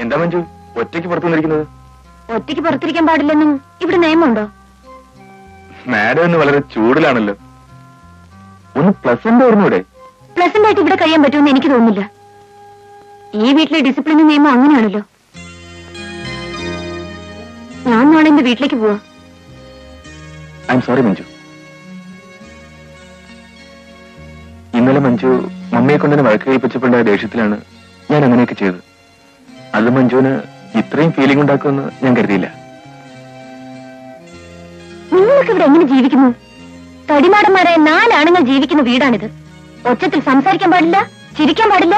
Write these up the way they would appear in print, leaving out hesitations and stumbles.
എന്താ മഞ്ജു ഒറ്റയ്ക്ക് പുറത്തു വന്നിരിക്കുന്നത്? ഒറ്റയ്ക്ക് പുറത്തിരിക്കാൻ പാടില്ലെന്നും ഇവിടെ നിയമമുണ്ടോ? മാഡം ഇന്ന് വളരെ ചൂടിലാണല്ലോ. ഒന്ന് പ്ലസന്റ് ആയിരുന്നൂടെ? പ്ലസന്റ് ആയിട്ട് ഇവിടെ കഴിയാൻ പറ്റുമെന്ന് എനിക്ക് തോന്നുന്നില്ല. ഈ വീട്ടിലെ ഡിസിപ്ലിനും നിയമം അങ്ങനെയാണല്ലോ. ഞാൻ നാളെ എന്റെ വീട്ടിലേക്ക് പോവാ. I am sorry Manju. ഇന്നലെ മഞ്ജു മമ്മിയെ കൊണ്ടെന്നെ വഴക്ക് കഴിപ്പിച്ചപ്പോഴുണ്ടായ ദേഷ്യത്തിലാണ് ഞാൻ അങ്ങനെയൊക്കെ ചെയ്തത്. അത് മഞ്ജുവിന് ഇത്രയും ഫീലിംഗ് ഉണ്ടാക്കുമെന്ന് ഞാൻ കരുതിയില്ല. നിങ്ങൾക്ക് ഇവിടെ എങ്ങനെ ജീവിക്കുന്നു? തടിമാടന്മാരായ 4 ആണുങ്ങൾ ജീവിക്കുന്ന വീടാണിത്. ഒച്ചത്തിൽ സംസാരിക്കാൻ പാടില്ല, ചിരിക്കാൻ പാടില്ല.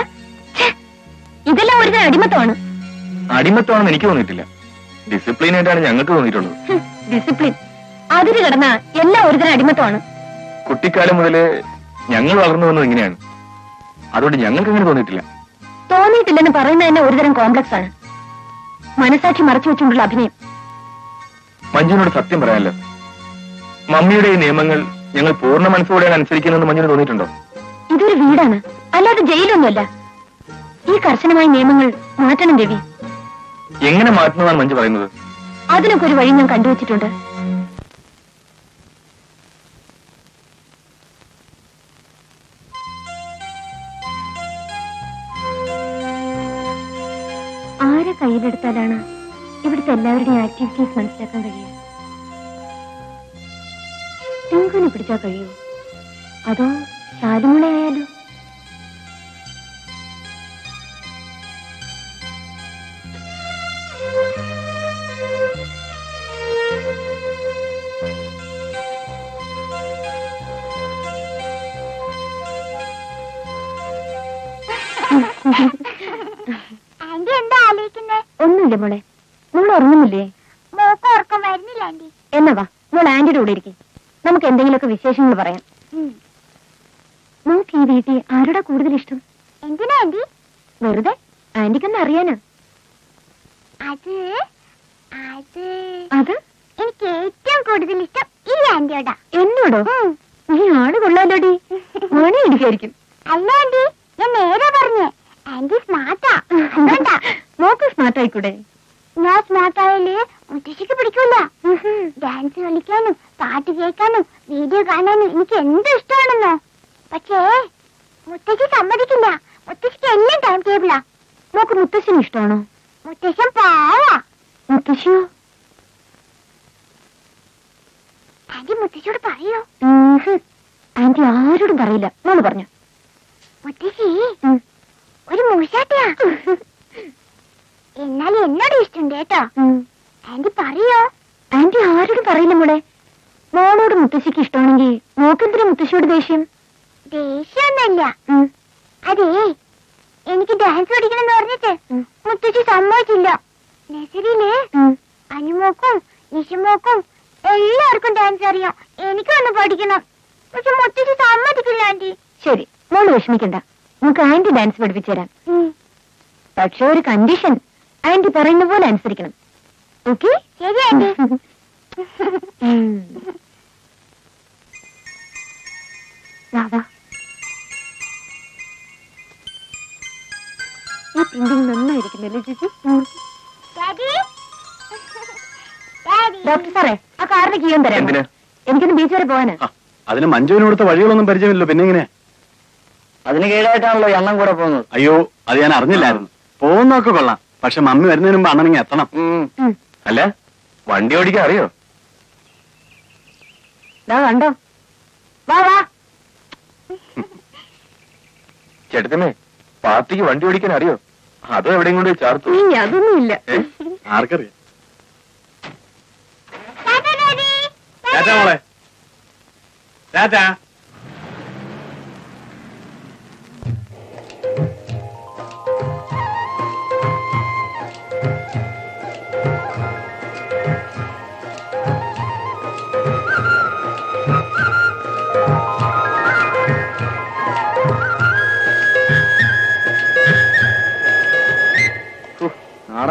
ഇതെല്ലാം ഒരുതരം അടിമത്തമാണ്. അടിമത്തമാണെന്ന് എനിക്ക് തോന്നിയിട്ടില്ല. ഡിസിപ്ലിൻ ആയിട്ടാണ് ഞങ്ങൾക്ക് തോന്നിയിട്ടുള്ളത്. ഡിസിപ്ലിൻ അതിര് കിടന്ന എല്ലാം ഒരുതരം അടിമത്തമാണ്. കുട്ടിക്കാലം മുതലേ ഞങ്ങൾ വളർന്നു വന്നത് ഇങ്ങനെയാണ്. അതുകൊണ്ട് ഞങ്ങൾക്ക് അങ്ങനെ തോന്നിയിട്ടില്ല. തോന്നിയിട്ടില്ലെന്ന് പറയുന്നത് തന്നെ ഒരുതരം കോംപ്ലക്സ് ആണ്. മനസാക്ഷി മറച്ചു വെച്ചുകൊണ്ടുള്ള അഭിനയം. മഞ്ജുവിനോട് സത്യം പറയാമല്ലോ, മമ്മിയുടെ ഈ നിയമങ്ങൾ ഞങ്ങൾ പൂർണ്ണ മനസ്സോടെയാണ് അനുസരിക്കുന്നതെന്ന് മഞ്ജുവിന് തോന്നിയിട്ടുണ്ടോ? ഇതൊരു വീടാണ്, അല്ലാതെ ജയിലൊന്നുമല്ല. ഈ കർശനമായ നിയമങ്ങൾ മാറ്റണം രവി. എങ്ങനെ മാറ്റുന്നതാണ് മഞ്ജു പറയുന്നത്? അതിനൊക്കെ ഒരു വഴി ഞാൻ കണ്ടുവച്ചിട്ടുണ്ട്. ആരെ കയ്യിലെടുത്താലാണ് ഇവിടുത്തെ എല്ലാവരുടെയും ആക്ടിവിറ്റീസ് മനസ്സിലാക്കാൻ കഴിയുക? ടിങ്കുവിനെ പിടിച്ചാൽ കഴിയുമോ? അതോ ശാലുമോളെ ആയാലോ? ആന്റി എന്താ ആലോചിക്കുന്നേ? ഒന്നുമില്ല മോളെ. മോൾ ഉറങ്ങുന്നില്ലേ? മോക്ക് ഉറക്കം വരുന്നില്ല ആന്റി. എന്നാ വാ, മോൾ ആന്റിയുടെ കൂടെ ഇരിക്കും. നമുക്ക് എന്തെങ്കിലുമൊക്കെ വിശേഷങ്ങൾ പറയാം. മോക്ക് ഈ വീട്ടിൽ ആരോടാ കൂടുതൽ ഇഷ്ടം? എന്തിനാ ആന്റി? വെറുതെ ആന്റിക്കൊന്നും അറിയാനാ. അത് അത് അത് എനിക്ക് ഏറ്റവും കൂടുതൽ ഇഷ്ടം ഈ ആന്റിയോടാ. എന്നോടോ? നീ ആട് കൊള്ളാലോടി. മോനെ ഇടിക്കായിരിക്കും. അല്ല ആന്റി, ഞാൻ നേരെ പറഞ്ഞേ. ആന്റി സ്മാർട്ടാ. അതുകൊണ്ടാ. മോക്ക് സ്മാർട്ട് ആയിക്കൂടെ? ഞാൻ സ്മാർട്ട് ആയാല് മുത്തശ്ശിക്ക് പിടിക്കൂല. ഡാൻസ് കളിക്കാനും പാട്ട് കേൾക്കാനും വീഡിയോ കാണാനും എനിക്ക് എന്ത് ഇഷ്ടമാണെന്നോ. പക്ഷേ മുത്തശ്ശി സമ്മതിക്കില്ല. മുത്തശ്ശിക്ക് എല്ലാം ടൈം ടേബിളാ. മോക്ക് മുത്തശ്ശന് ഇഷ്ടമാണോ? മുത്തശ്ശൻ പാവാ. മുത്തശ്ശിയോ? ആന്റി മുത്തശ്ശിയോട് പറയോ? ആന്റി ആരോടും പറയില്ല. മോള് പറഞ്ഞു. മുത്തശ്ശി ഒരു മൂശാട്ടിയാ. എന്നാലും എന്നോട് ഇഷ്ടമുണ്ട് കേട്ടോ. ആന്റി പറയോ? ആന്റി ആരോടും പറയില്ല മോളെ. മോളോട് മുത്തശ്ശിക്ക് ഇഷ്ടമാണെങ്കിൽ മോക്കെന്തിനാ മുത്തശ്ശിയോട് ദേഷ്യം? ദേഷ്യമൊന്നുമില്ല. അതേ, എനിക്ക് ഡാൻസ് പഠിക്കണമെന്ന് പറഞ്ഞിട്ട് മുത്തശ്ശി സമ്മതിച്ചില്ല. നഴ്സറിയില് അനുമോക്കും നിഷമോക്കും എല്ലാവർക്കും ഡാൻസ് അറിയാം. എനിക്കൊന്ന് പഠിക്കണം. പക്ഷെ മുത്തശ്ശി സമ്മതിക്കില്ല ആന്റി. ശരി, മോള് വിഷമിക്കണ്ട. നമുക്ക് ആന്റി ഡാൻസ് പഠിപ്പിച്ചു തരാം. പക്ഷെ ഒരു കണ്ടീഷൻ, ആന്റി പറയുന്ന പോലെ അനുസരിക്കണം. ഓക്കെ? ശരി ആന്റി. വാ. ഈ പ്രിന്റിംഗ് നന്നായിരിക്കുന്നല്ലേ ചേച്ചി? Daddy, daddy. ഡോക്ടർ സാറേ, ആ കാറിന് കീയം തരാം. എന്തിനാ? എനിക്കൊന്ന് ബീച്ച് വരെ പോകാനാ. അതിന് മഞ്ജുവിന് കൊടുത്ത വഴികളൊന്നും പരിചയമില്ലല്ലോ, പിന്നെ എങ്ങനെ? അതിന് കീഴായിട്ടാണല്ലോ എണ്ണം കൂടെ പോകുന്നത്. അയ്യോ, അത് ഞാൻ അറിഞ്ഞില്ലായിരുന്നു. പോകുന്നൊക്കെ കൊള്ളാം, പക്ഷെ മമ്മി വരുന്നതിന് മുമ്പ് അണ്ണനിങ്ങ എത്തണം. അല്ല, വണ്ടി ഓടിക്കാൻ അറിയോ? കണ്ടോ? വാ. ചേട്ടത്തമ്മേ, പാർട്ടിക്ക് വണ്ടി ഓടിക്കാൻ അറിയോ? അതോ എവിടെയും കൊണ്ട് ചേർത്തു? അതൊന്നുമില്ല. ആർക്കറിയാം. ടാറ്റാ ഡാഡി. ടാറ്റാ മോളെ. ടാറ്റാ.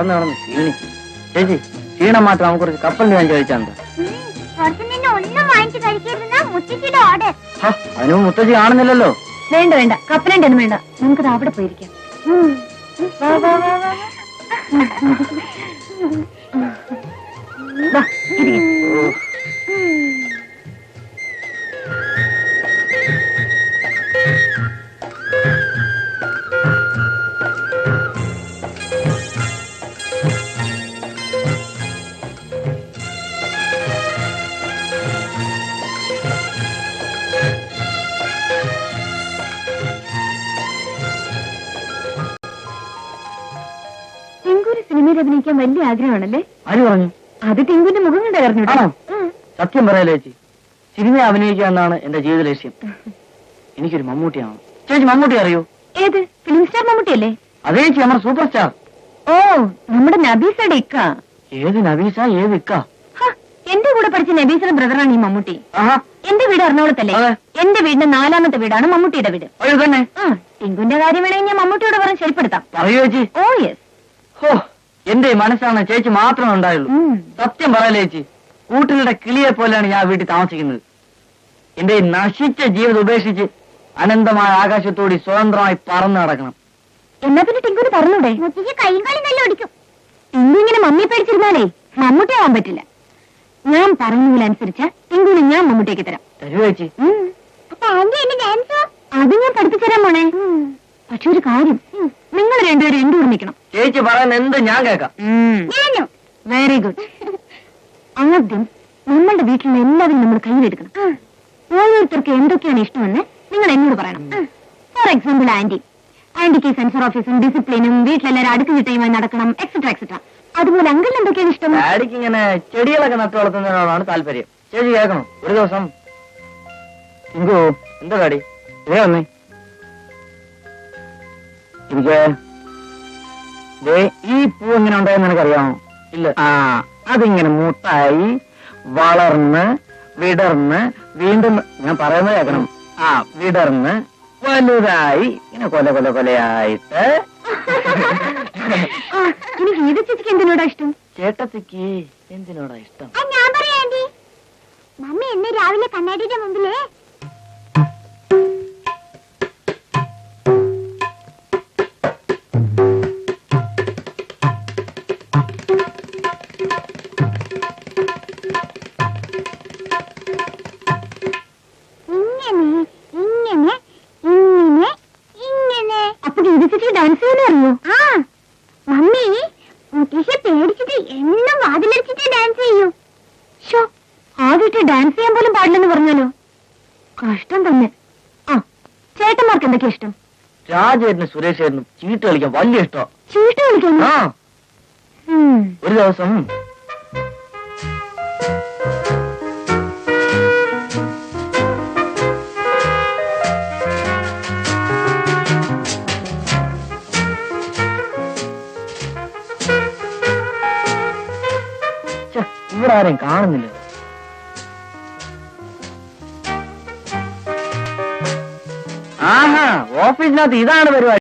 നടന്ന് ക്ഷീണിച്ചു. ചേച്ചി, ക്ഷീണം മാത്രം നമുക്ക് കുറച്ച് കപ്പലിന് ഞാൻ ചോദിച്ചാൽ കുറച്ച് നിന്നെ ഒന്നും വാങ്ങിച്ചു കഴിക്കരുതെന്നാ മുത്തശ്ശിയുടെ ഓർഡർ. അതിനും മുത്തശ്ശി കാണുന്നില്ലല്ലോ. വേണ്ട വേണ്ട, കപ്പലണ്ടി ഒന്നും വേണ്ട, നമുക്കത് അവിടെ പോയിരിക്കാം. വാ, വാ, വാ, വാ. വാ, ഇരിക്ക്. ടിങ്കൂര് സിനിമയിൽ അഭിനയിക്കാൻ വലിയ ആഗ്രഹമാണല്ലേ? ആര് പറഞ്ഞു? അത് ടിങ്കുവിന്റെ മുഖം കൊണ്ട് അറിഞ്ഞു. ആണോ? സത്യം പറയാലോ ചേച്ചി, സിനിമ അഭിനയിക്കുക എന്നാണ് എന്റെ ജീവിത ലക്ഷ്യം. എനിക്കൊരു മമ്മൂട്ടിയാണ്. ചേച്ചി മമ്മൂട്ടി അറിയോ? ഏത്? ഫിലിം സ്റ്റാർ മമ്മൂട്ടിയല്ലേ? അതേ ചേച്ചി, നമ്മുടെ സൂപ്പർ സ്റ്റാർ. ഓ, നമ്മുടെ നബീസയുടെ ഇക്ക. ഏത് നബീസ, ഏത് ഇക്ക? ഹ, എന്റെ കൂടെ പഠിച്ച നബീസയുടെ ബ്രദറാണ് ഈ മമ്മൂട്ടി. ആഹാ, എന്റെ വീട് എറണാകുളത്തല്ലേ? അതെ. എന്റെ വീടിന്റെ 4ാമത്തെ വീടാണ് മമ്മൂട്ടിയുടെ വീട്. അയ്യോ തന്നെ. ടിങ്കുവിന്റെ കാര്യം വേണമെങ്കിൽ ഞാൻ മമ്മൂട്ടിയോട് പറഞ്ഞ് ശരിപ്പെടുത്താം. പറയൂ ചേച്ചി. Oh yes. ഹോ, എന്റെ മനസ്സാണ് ചേച്ചി മാത്രമേ ഉണ്ടായുള്ളൂ. സത്യം പറയാലോ ചേച്ചി, കൂട്ടിലിടെ കിളിയെ പോലെയാണ് ഞാൻ വീട്ടിൽ താമസിക്കുന്നത്. എന്റെ ഈ നശിച്ച ജീവിതം ഉപേക്ഷിച്ച് അനന്തമായ ആകാശത്തോടി സ്വതന്ത്രമായി പറന്നു നടക്കണം. എന്നാ പിന്നെ ടിങ്കുവിന് പറഞ്ഞൂടെ? മുത്തശ്ശി കൈയും കാലും നല്ല ഓടിക്കും. ടിങ്കു ഇങ്ങനെ മമ്മിയെ പേടിച്ചിരുന്നാലേ മമ്മൂട്ടിയാവാൻ പറ്റില്ല. ഞാൻ പറയുന്നതിനനുസരിച്ച് ടിങ്കുവിന് ഞാൻ മമ്മൂട്ടിയൊക്കെ തരാം. തരൂ ചേച്ചി. അപ്പൊ ആന്റി എന്നെ ഡാൻസോ? അത് ഞാൻ പഠിപ്പിച്ചുതരാൻ പോണേ. പക്ഷെ ഒരു കാര്യം, നിങ്ങൾ രണ്ടുപേരും എന്റെ കൂടെ നിൽക്കണം. ചേച്ചി പറയുന്ന എന്ത് ഞാൻ കേൾക്കാം. ഞാനോ? Very good. ആദ്യം നമ്മളുടെ വീട്ടിലുള്ള എല്ലാവരും നമ്മൾ കയ്യിലെടുക്കണം. ഓരോരുത്തർക്ക് എന്തൊക്കെയാണ് ഇഷ്ടമെന്ന് നിങ്ങൾ എന്നോട് പറയണം. ഫോർ എക്സാമ്പിൾ ആന്റിക്ക് സെൻസർ ഓഫീസും ഡിസിപ്ലിനും വീട്ടിലെല്ലാവരും അടുക്ക് ചിട്ടയുമായി നടക്കണം, എക്സെട്രാ എക്സെട്രാ. അതുപോലെ അങ്കിളിന് എന്തൊക്കെയാണ് ഇഷ്ടം? ഡാഡിക്ക് ഇങ്ങനെ ചെടികളൊക്കെ നട്ടു വളർത്തുന്നതിനോടാണ് താല്പര്യം. ചേച്ചി കേൾക്കണം. ഒരു ദിവസം ഇങ്കു എന്താ ഡാഡി ഇതേ വന്നേ. എനിക്ക് ദേ ഈ പൂ എങ്ങനെ ഉണ്ടായെന്ന് എനിക്കറിയാമോ? ഇല്ല. അതിങ്ങനെ മുട്ടായി വളർന്ന് വിടർന്ന് വീണ്ടും, ഞാൻ പറയുന്നത് കേൾക്കണം, വിടർന്ന് വലുതായി ഇങ്ങനെ കൊല കൊല കൊലയായിട്ട്. ഇനി ഗീത ചേച്ചിക്ക് എന്തിനോടാ ഇഷ്ടം? ചേട്ടത്തിക്ക് എന്തിനോടാ ഇഷ്ടം? ഞാൻ പറയാം ആന്റി. മമ്മി എന്നെ രാവിലെ കണ്ണാടിയുടെ മുമ്പില് ഇങ്ങനെ ഇങ്ങനെ ഇങ്ങനെ ഇങ്ങനെ. അപ്പൊ ഗീത ചേച്ചിക്ക് ഡാൻസ് ചെയ്യാൻ അറിയോ? മമ്മി മുത്തശ്ശി പേടിച്ചിട്ട് എന്നും വാതിലടിച്ചിട്ട് ഡാൻസ് ചെയ്യൂ. ഷോ, ആ വീട്ടിൽ ഡാൻസ് ചെയ്യാൻ പോലും പാടില്ലെന്ന് പറഞ്ഞാലോ? കഷ്ടം തന്നെ. ചേട്ടന്മാർക്ക് എന്തൊക്കെയാ ഇഷ്ടം? രാജേട്ടനും സുരേഷേട്ടനും ചീട്ട് കളിക്കാൻ വലിയ ഇഷ്ടം. ചീട്ട് കളിക്കുന്നു. ഒരു ദിവസം ഇവിടെ ആരെയും കാണുന്നില്ല. ആഹാ, ഓഫീസിനകത്ത് ഇതാണ് പരിപാടി.